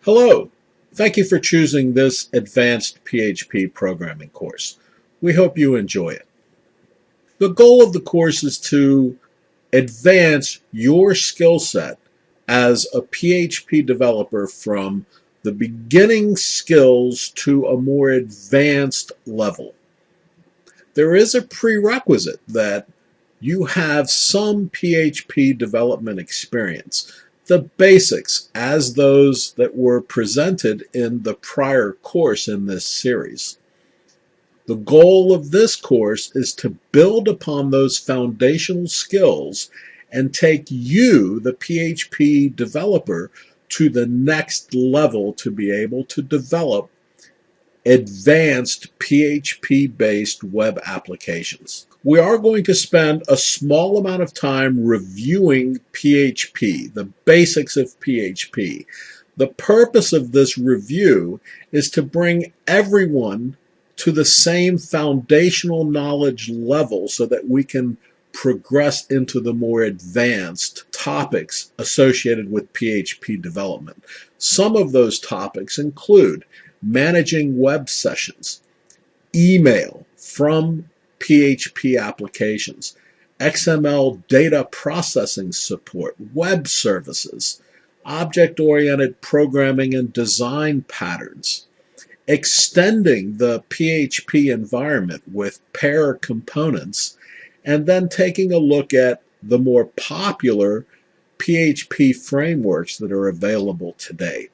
Hello, thank you for choosing this Advanced PHP Programming course. We hope you enjoy it. The goal of the course is to advance your skill set as a PHP developer from the beginning skills to a more advanced level. There is a prerequisite that you have some PHP development experience. The basics as those that were presented in the prior course in this series. The goal of this course is to build upon those foundational skills and take you, the PHP developer, to the next level to be able to develop advanced PHP-based web applications. We are going to spend a small amount of time reviewing PHP, the basics of PHP. The purpose of this review is to bring everyone to the same foundational knowledge level so that we can progress into the more advanced topics associated with PHP development. Some of those topics include managing web sessions, email from PHP applications, XML data processing support, web services, object-oriented programming and design patterns, extending the PHP environment with pair components, and then taking a look at the more popular PHP frameworks that are available today.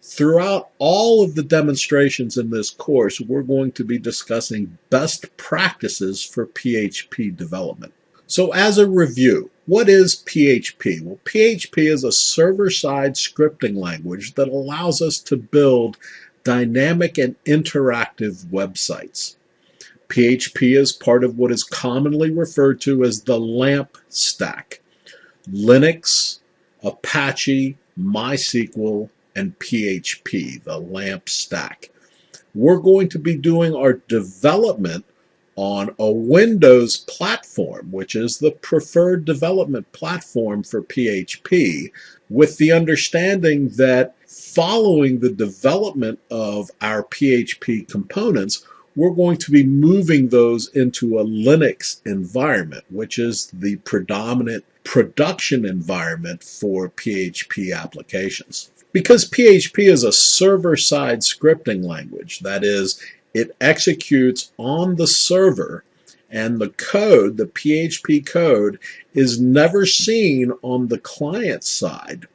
Throughout all of the demonstrations in this course, we're going to be discussing best practices for PHP development. So as a review, what is PHP? Well, PHP is a server-side scripting language that allows us to build dynamic and interactive websites. PHP is part of what is commonly referred to as the LAMP stack: Linux, Apache, MySQL, and PHP, the LAMP stack. We're going to be doing our development on a Windows platform, which is the preferred development platform for PHP, with the understanding that following the development of our PHP components, we're going to be moving those into a Linux environment, which is the predominant production environment for PHP applications. Because PHP is a server-side scripting language, that is, it executes on the server, and the code, the PHP code, is never seen on the client side,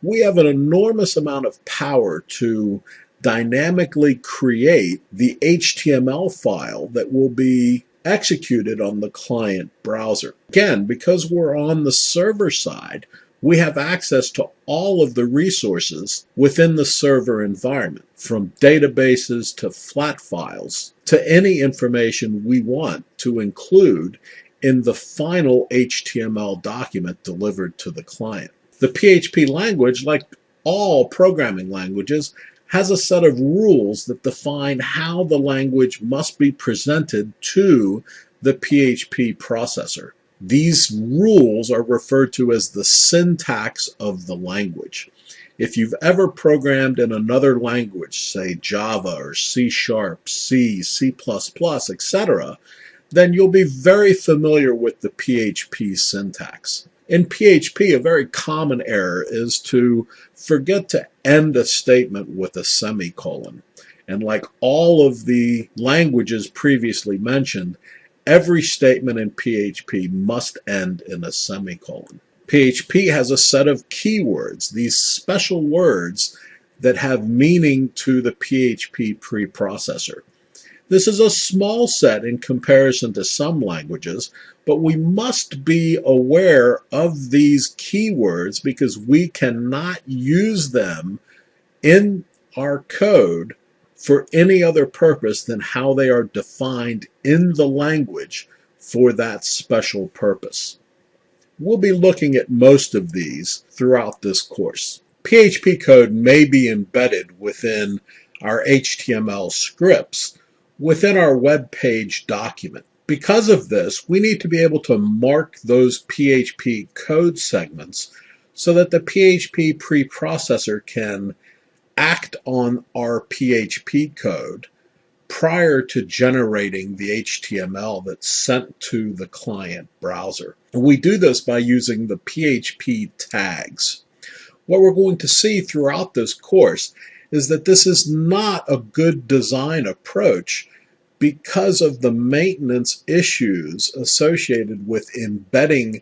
we have an enormous amount of power to dynamically create the HTML file that will be executed on the client browser. Again, because we're on the server side, we have access to all of the resources within the server environment, from databases to flat files to any information we want to include in the final HTML document delivered to the client. The PHP language, like all programming languages, has a set of rules that define how the language must be presented to the PHP processor. These rules are referred to as the syntax of the language. If you've ever programmed in another language, say Java or C#, C, C++, etc., then you'll be very familiar with the PHP syntax. In PHP, a very common error is to forget to end a statement with a semicolon. And like all of the languages previously mentioned, every statement in PHP must end in a semicolon. PHP has a set of keywords, these special words that have meaning to the PHP preprocessor. This is a small set in comparison to some languages, but we must be aware of these keywords because we cannot use them in our code for any other purpose than how they are defined in the language for that special purpose. We'll be looking at most of these throughout this course. PHP code may be embedded within our HTML scripts within our web page document. Because of this, we need to be able to mark those PHP code segments so that the PHP preprocessor can act on our PHP code prior to generating the HTML that's sent to the client browser. We do this by using the PHP tags. What we're going to see throughout this course is that this is not a good design approach because of the maintenance issues associated with embedding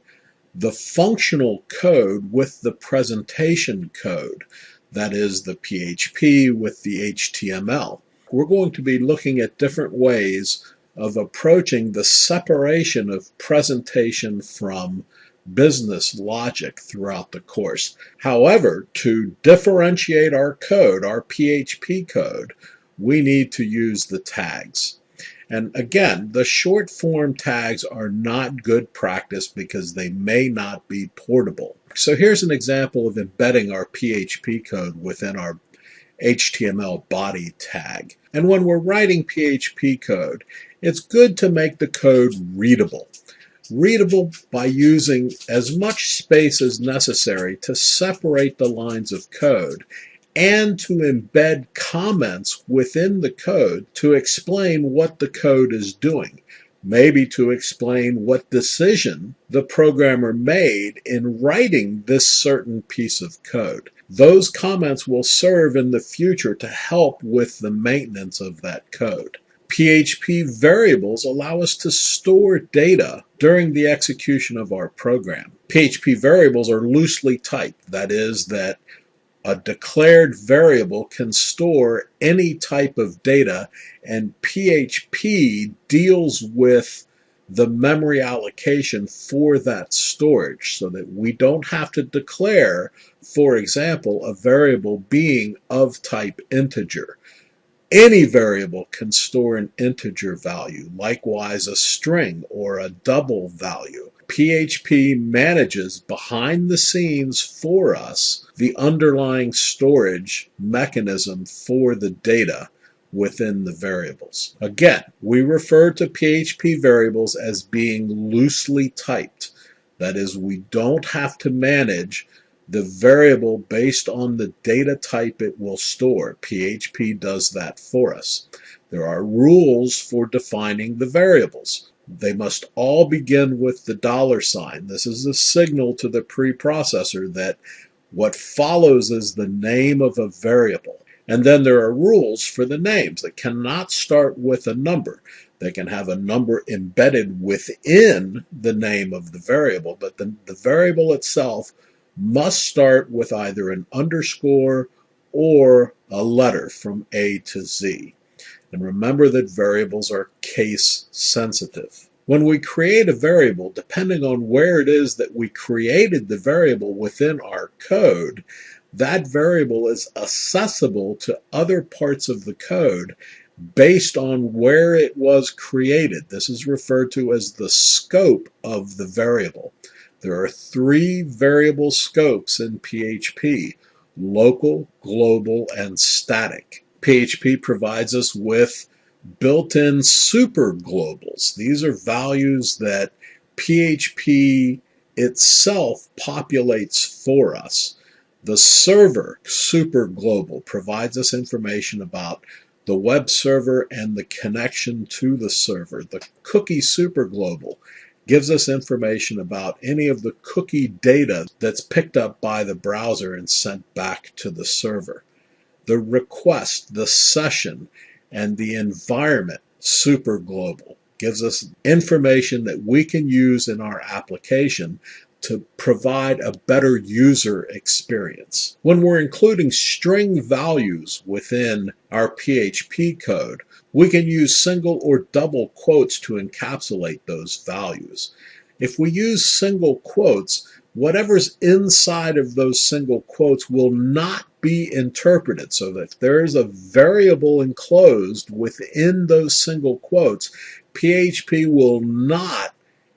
the functional code with the presentation code, that is the PHP with the HTML. We're going to be looking at different ways of approaching the separation of presentation from business logic throughout the course. However, to differentiate our code, our PHP code, we need to use the tags. And again, the short form tags are not good practice because they may not be portable. So here's an example of embedding our PHP code within our HTML body tag. And when we're writing PHP code, it's good to make the code readable. Readable by using as much space as necessary to separate the lines of code and to embed comments within the code to explain what the code is doing. Maybe to explain what decision the programmer made in writing this certain piece of code. Those comments will serve in the future to help with the maintenance of that code. PHP variables allow us to store data during the execution of our program. PHP variables are loosely typed. That is, that a declared variable can store any type of data, and PHP deals with the memory allocation for that storage so that we don't have to declare, for example, a variable being of type integer. Any variable can store an integer value, likewise a string or a double value. PHP manages behind the scenes for us the underlying storage mechanism for the data within the variables. Again, we refer to PHP variables as being loosely typed. That is, we don't have to manage the variable based on the data type it will store. PHP does that for us. There are rules for defining the variables. They must all begin with the $sign. This is a signal to the preprocessor that what follows is the name of a variable. And then there are rules for the names that cannot start with a number. They can have a number embedded within the name of the variable, but the variable itself must start with either an underscore or a letter from A to Z. And remember that variables are case sensitive. When we create a variable, depending on where it is that we created the variable within our code, that variable is accessible to other parts of the code based on where it was created. This is referred to as the scope of the variable. There are 3 variable scopes in PHP: local, global, and static. PHP provides us with built-in superglobals. These are values that PHP itself populates for us. The server superglobal provides us information about the web server and the connection to the server. The cookie superglobal gives us information about any of the cookie data that's picked up by the browser and sent back to the server. The request, the session, and the environment superglobal gives us information that we can use in our application to provide a better user experience. When we're including string values within our PHP code, we can use single or double quotes to encapsulate those values. If we use single quotes, whatever's inside of those single quotes will not be interpreted, so that if there is a variable enclosed within those single quotes, PHP will not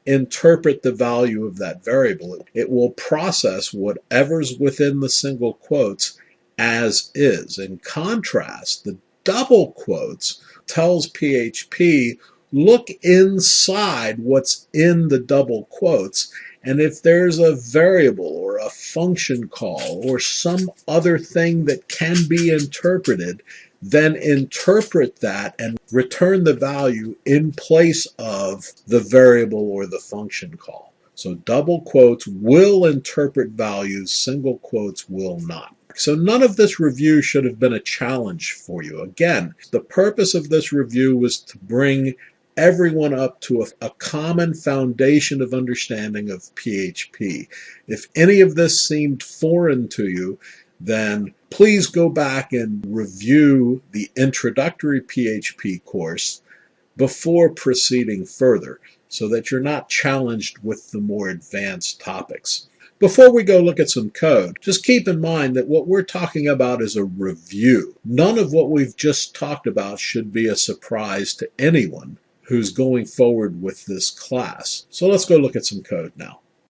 interpret the value of that variable. It will process whatever's within the single quotes as is. In contrast, the double quotes tells PHP, look inside what's in the double quotes, and if there's a variable or or a function call or some other thing that can be interpreted, then interpret that and return the value in place of the variable or the function call. So double quotes will interpret values, single quotes will not. So none of this review should have been a challenge for you. Again, the purpose of this review was to bring everyone up to a common foundation of understanding of PHP. If any of this seemed foreign to you, then please go back and review the introductory PHP course before proceeding further so that you're not challenged with the more advanced topics. Before we go look at some code, just keep in mind that what we're talking about is a review. None of what we've just talked about should be a surprise to anyone who's going forward with this class. So let's go look at some code now.